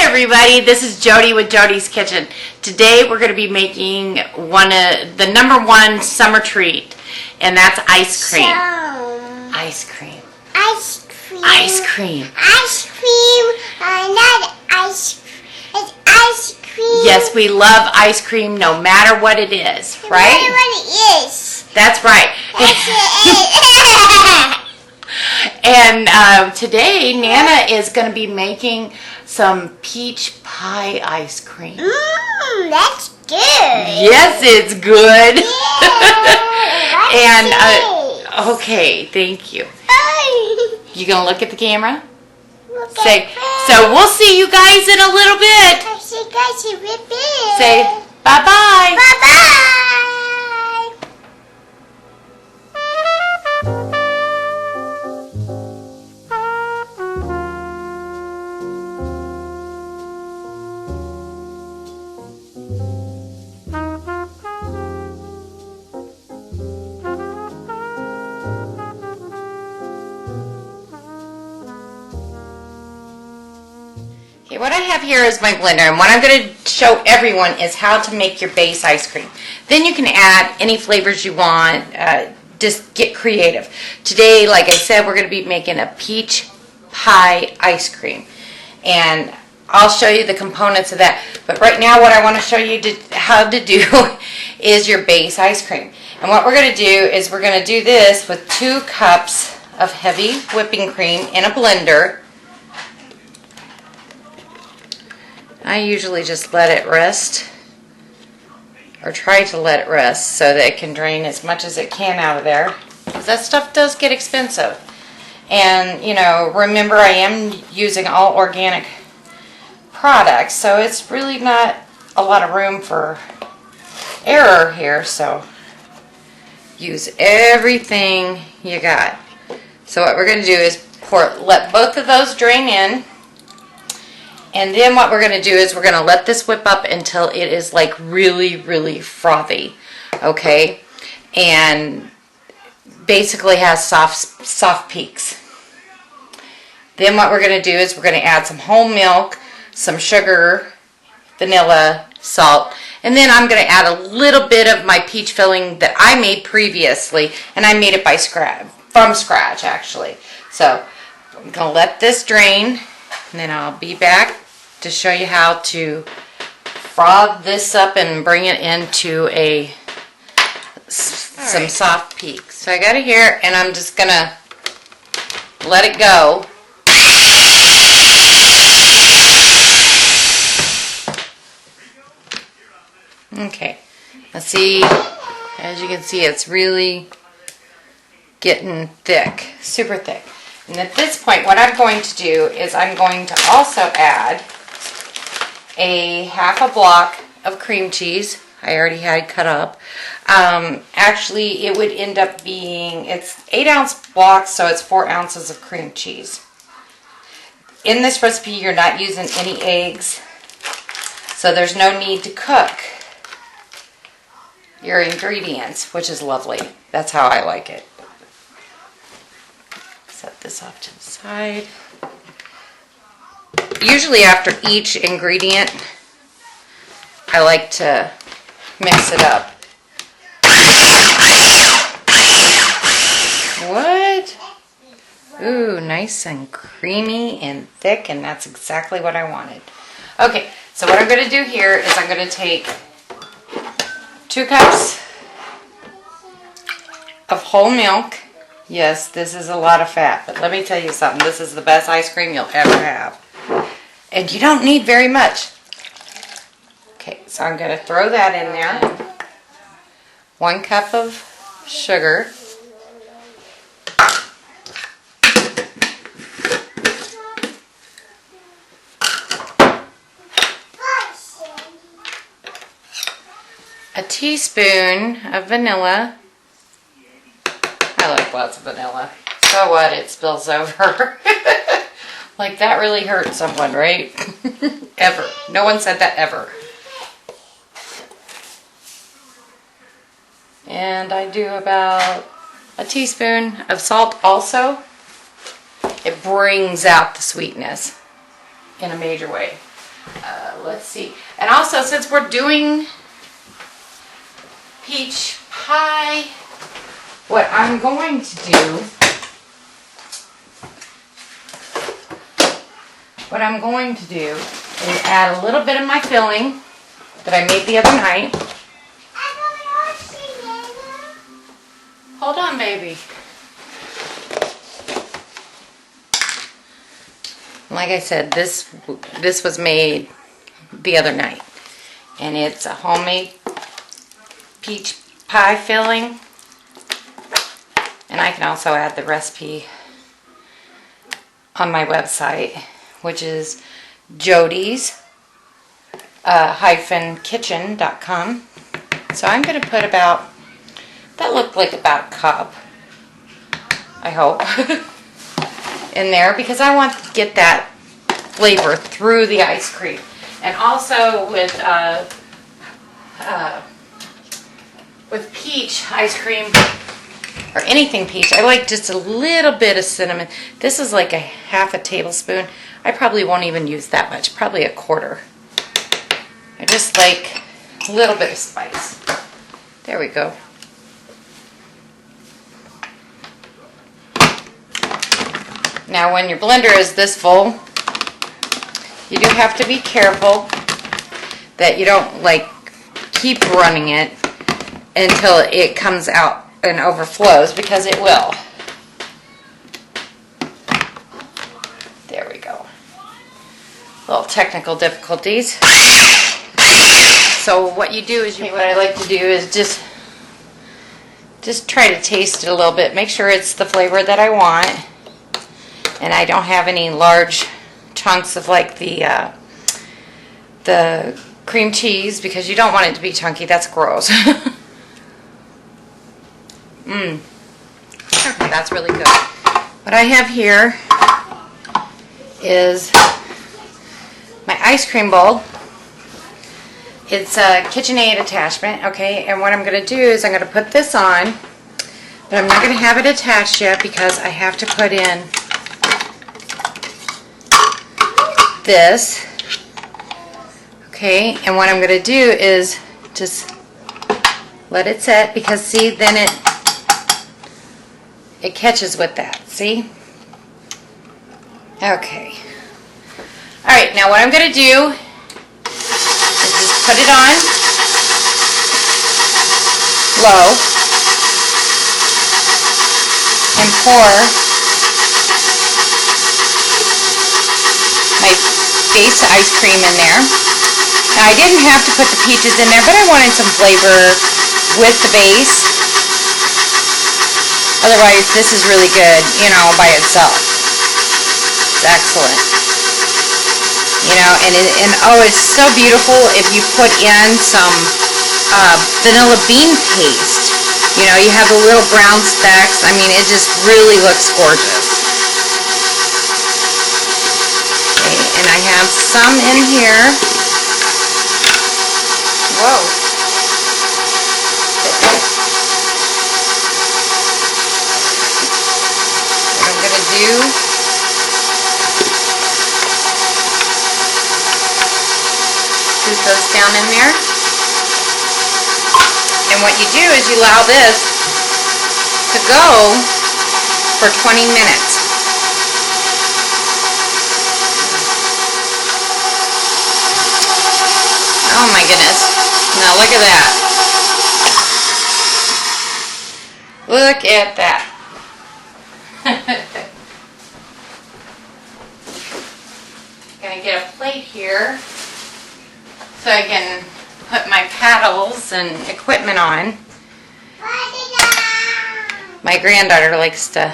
everybody, this is Jody with Jody's Kitchen. Today we're going to be making the number one summer treat, and that's ice cream. Ice cream. Ice cream. Ice cream. Ice cream. Not ice cream. It's ice cream. Yes, we love ice cream no matter what it is, No right? matter what it is. That's right. That's it. And today Nana is going to be making some peach pie ice cream. That's good. Yes, it's good. Yeah, And okay, thank you. You gonna look at the camera? Look Say, at so we'll see you guys in a little bit. I see guys a bit. Say bye-bye. Bye-bye. Okay, what I have here is my blender, and what I'm going to show everyone is how to make your base ice cream. Then you can add any flavors you want. Just get creative. Today, like I said, we're going to be making a peach pie ice cream, and I'll show you the components of that. But right now, what I want to show you how to do is your base ice cream. And what we're going to do is we're going to do this with 2 cups of heavy whipping cream in a blender. I usually just let it rest, or try to let it rest, so that it can drain as much as it can out of there, because that stuff does get expensive. And you know, remember, I am using all organic products, so it's really not a lot of room for error here, so use everything you got. So what we're going to do is let both of those drain in. And then what we're going to do is we're going to let this whip up until it is like really, really frothy, okay? And basically has soft peaks. Then what we're going to do is we're going to add some whole milk, some sugar, vanilla, salt, and then I'm going to add a little bit of my peach filling that I made previously, and I made it from scratch actually. So I'm going to let this drain. And then I'll be back to show you how to froth this up and bring it into some soft peaks. So I got it here, and I'm just going to let it go. Okay. Let's see. As you can see, it's really getting thick, super thick. And at this point, what I'm going to do is I'm going to also add a half a block of cream cheese. I already had it cut up. Actually, it would end up being, it's 8-ounce blocks, so it's 4 ounces of cream cheese. In this recipe, you're not using any eggs, so there's no need to cook your ingredients, which is lovely. That's how I like it. Set this off to the side. Usually after each ingredient, I like to mix it up. What? Ooh, nice and creamy and thick, and that's exactly what I wanted. Okay, so what I'm going to do here is I'm going to take 2 cups of whole milk. Yes, this is a lot of fat, but let me tell you something. This is the best ice cream you'll ever have. And you don't need very much. Okay, so I'm going to throw that in there. 1 cup of sugar. A teaspoon of vanilla. I like lots of vanilla. So what? It spills over. Like, that really hurt someone, right? Ever. No one said that ever. And I do about a teaspoon of salt also. It brings out the sweetness in a major way. Let's see. And also, since we're doing peach pie, what I'm going to do, is add a little bit of my filling that I made the other night. Hold on, baby. Like I said, this was made the other night, and it's a homemade peach pie filling. And I can also add the recipe on my website, which is jodie's-kitchen.com. So I'm going to put about, that looked like about a cup, I hope, in there, because I want to get that flavor through the ice cream. And also with peach ice cream, or anything peach, I like just a little bit of cinnamon. This is like a half a tablespoon. I probably won't even use that much, probably a quarter. I just like a little bit of spice. There we go. Now when your blender is this full, you do have to be careful that you don't like keep running it until it comes out and overflows, because it will. There we go. Little technical difficulties. So what you do is, what I like to do is just try to taste it a little bit. Make sure it's the flavor that I want. And I don't have any large chunks of like the cream cheese, because you don't want it to be chunky. That's gross. Okay, that's really good. What I have here is my ice cream bowl. It's a KitchenAid attachment, okay? And what I'm going to do is I'm going to put this on, but I'm not going to have it attached yet because I have to put in this. Okay, and what I'm going to do is just let it set, because see, then it catches with that, see? Okay. Alright, now what I'm going to do is just put it on low and pour my base ice cream in there. Now I didn't have to put the peaches in there, but I wanted some flavor with the base. Otherwise, this is really good, you know, by itself. It's excellent. You know, and oh, it's so beautiful if you put in some vanilla bean paste. You know, you have the little brown specks. I mean, it just really looks gorgeous. Okay, and I have some in here. Whoa. Scoop those down in there. And what you do is you allow this to go for 20 minutes. Oh my goodness. Now look at that. Look at that. Gonna get a plate here so I can put my paddles and equipment on. My granddaughter likes to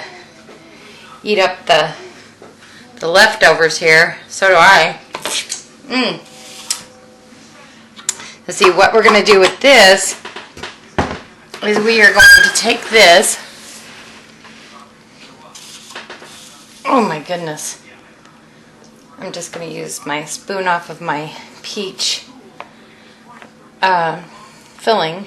eat up the leftovers here. So do I. Let's see, what we're going to do with this is we are going to take this. Oh my goodness. I'm just going to use my spoon off of my peach filling.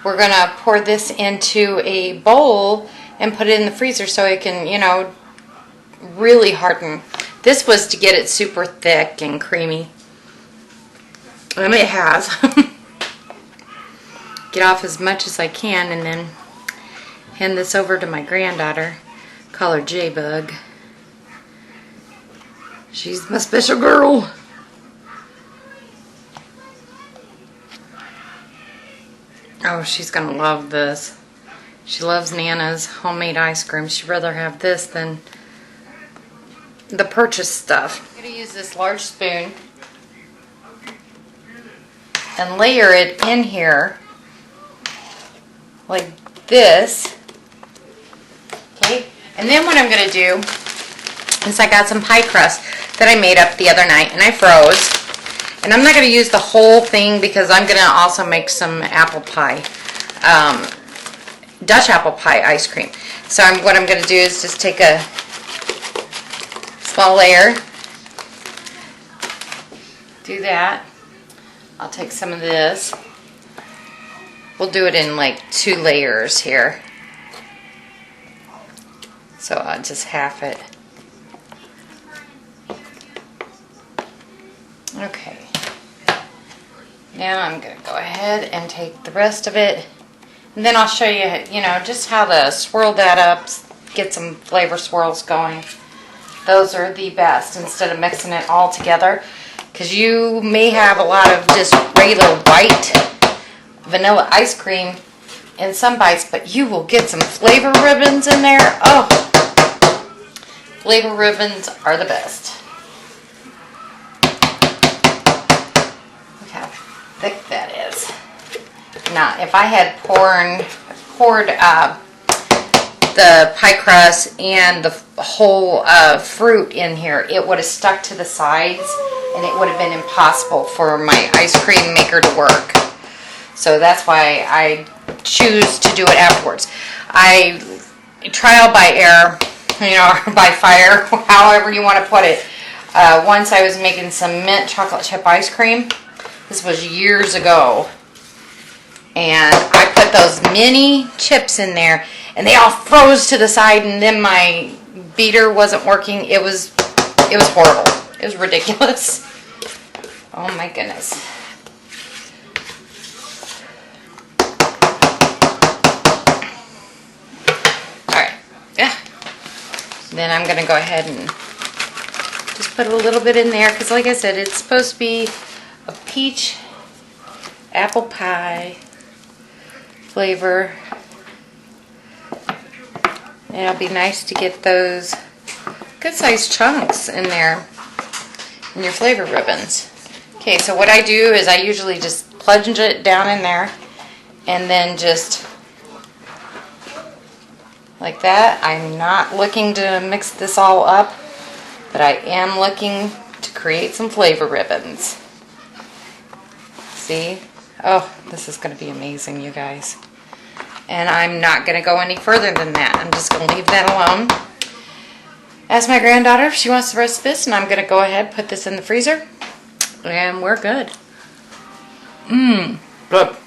We're going to pour this into a bowl and put it in the freezer so it can, you know, really harden. This was to get it super thick and creamy. And it has. Get off as much as I can and then hand this over to my granddaughter. Call her J-Bug. She's my special girl. Oh, she's gonna love this. She loves Nana's homemade ice cream. She'd rather have this than the purchased stuff. I'm gonna use this large spoon and layer it in here like this. Okay, and then what I'm gonna do is I got some pie crust that I made up the other night and I froze. And I'm not gonna use the whole thing because I'm gonna also make some apple pie, Dutch apple pie ice cream. So what I'm gonna do is just take a small layer, do that. I'll take some of this. We'll do it in like 2 layers here. So I'll just half it. Okay. Now I'm going to go ahead and take the rest of it. And then I'll show you, just how to swirl that up, get some flavor swirls going. Those are the best instead of mixing it all together. Because you may have a lot of just regular white vanilla ice cream in some bites, but you will get some flavor ribbons in there. Oh, flavor ribbons are the best. Look how thick that is. Now, if I had poured the pie crust and the whole fruit in here, it would have stuck to the sides and it would have been impossible for my ice cream maker to work. So that's why I choose to do it afterwards. I trial by error, or by fire, however you want to put it. Once I was making some mint chocolate chip ice cream. This was years ago. And I put those mini chips in there and they all froze to the side, and then my beater wasn't working. It was horrible. It was ridiculous. Oh my goodness. Alright. Yeah. Then I'm going to go ahead and just put a little bit in there because, like I said, it's supposed to be a peach apple pie flavor. And it'll be nice to get those good sized chunks in there in your flavor ribbons. Okay, so what I do is I usually just plunge it down in there and then just like that. I'm not looking to mix this all up, but I am looking to create some flavor ribbons. See? Oh, this is going to be amazing, you guys. And I'm not going to go any further than that. I'm just going to leave that alone. Ask my granddaughter if she wants the rest of this, and I'm going to go ahead, put this in the freezer, and we're good. Good.